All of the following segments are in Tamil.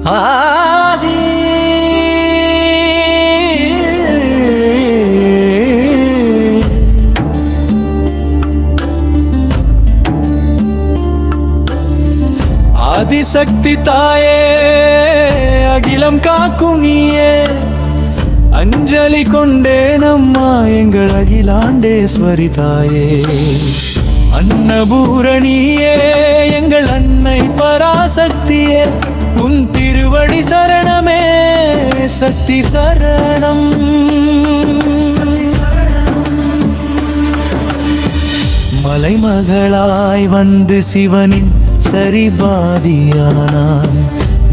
ஆதி ஆதிசக்தி தாயே அகிலம் காக்கும் நீயே அஞ்சலி கொண்டேனம்மா எங்கள் அகிலாண்டேஸ்வரி தாயே அன்னபூரணியே எங்கள் அன்னை பராசக்தியே உன் திருவடி சரணமே சக்தி சரணம் மலைமகளாய் வந்து சிவனின் சரிபாதியானான்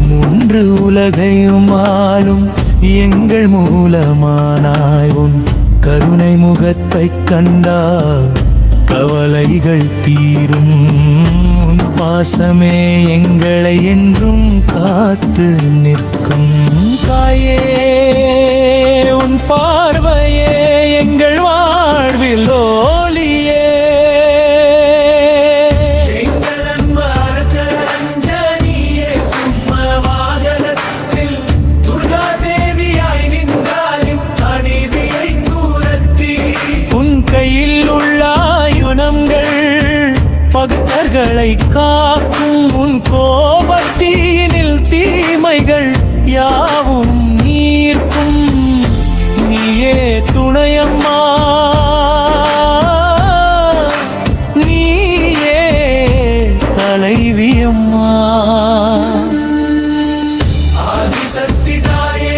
மூன்று உலகையும் ஆளும் எங்கள் மூலமானாய் உன் கருணை முகத்தை கண்டால் கவலைகள் தீரும் உன் பாசமே எங்களை என்றும் காத்து நிற்கும் தாயே உன் பார்வையே எங்கள் வாழ்வில் ஒளியே கையில் உள்ள ஆயுதங்கள் பக்தர்களை காக்கும் உன் கோபத்தீனில் தீமைகள் யாவும் நீர்க்கும் நீயே துணையம்மா நீயே தலைவியம்மா ஆதிசக்தி தாயே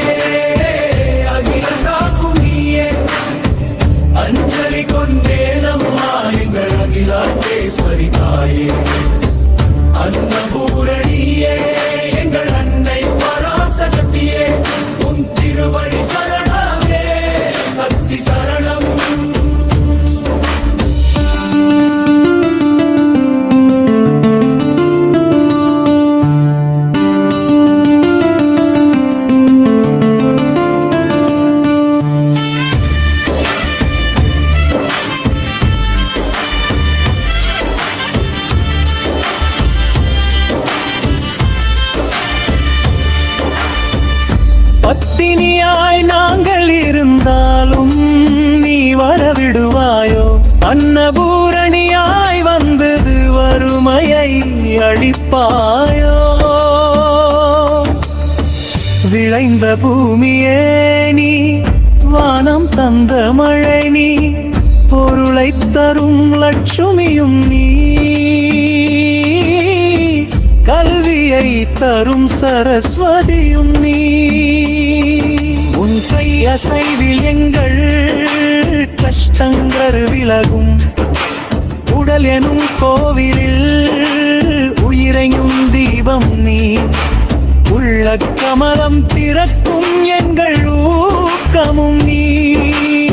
அகிலம் காக்கும் நீயே அஞ்சலி கொண்டேனம்மா எங்கள் அகிலாண்டேஸ்வரி தாயே அன்னபூரணியே எங்கள் அன்னை பராசக்தியே உன் திருவடி சரணமே சக்தி சரணம் பத்தினியாய் நாங்கள் இருந்தாலும் நீ வரவிடுவாயோ அன்னபூரணியாய் வந்தது வறுமையை அழிப்பாயோ விளைந்த பூமியே நீ வானம் தந்த மழை நீ பொருளை தரும் லட்சுமியும் நீ கல்வியை தரும் சரஸ்வதியும் நீ உன் கையசைவில் எங்கள் கஷ்டங்கள் விலகும் உடல் எனும் கோவிலில் உயிரையும் தீபம் நீ உள்ள கமலம் திறக்கும் எங்கள் ஊக்கமும் நீ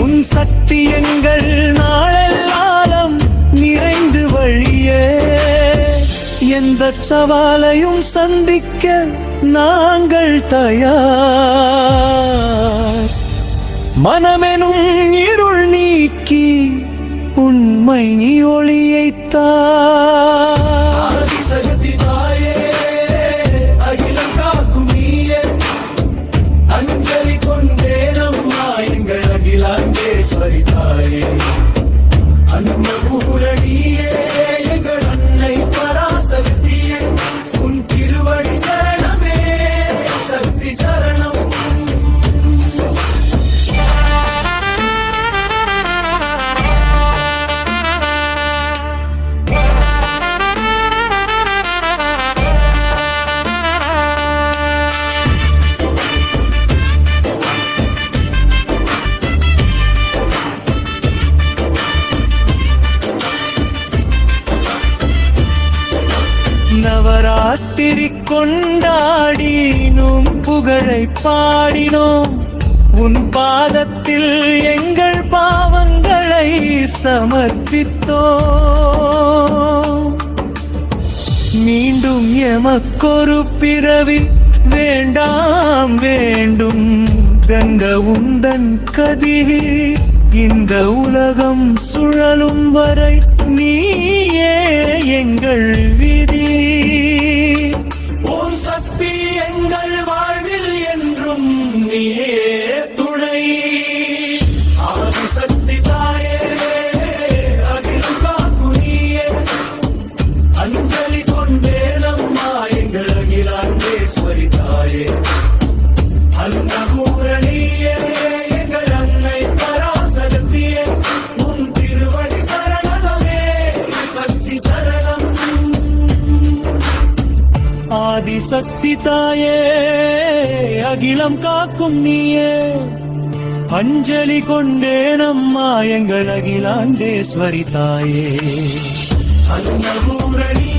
உன் சக்தி எங்கள் நாளெல்லாம் நிறைந்து வழியே எந்த சவாலையும் சந்திக்க நாங்கள் தயார் மனமெனும் இருள் நீக்கி உண்மை ஒளியைத்தார் ஆதிசக்தி தாயே அகிலம் காக்கும் நீயே அஞ்சலி கொண்டேனம்மா எங்கள் அகிலாண்டேஸ்வரி தாயே அன்னபூரணியே எங்கள் அன்னை பராசக்தியே உன் திருவடி சரணமே சக்தி சரணம் நவராத்திரி கொண்டாடினோம் புகழை பாடினோம் உன் பாதத்தில் எங்கள் பாவங்களை சமர்ப்பித்தோம் மீண்டும் எமக்கொரு பிறவி வேண்டாம் வேண்டும் கங்க உந்தன் கதி இந்த உலகம் சுழலும் வரை நீயே எங்கள் விதி ஓம் சக்தி எங்கள் சக்தி தாயே, அகிலம் காக்கும் நீயே, அஞ்சலி கொண்டேன் அம்மா எங்கள் அகிலாண்டேஸ்வரி தாயே. அன்னபூரணி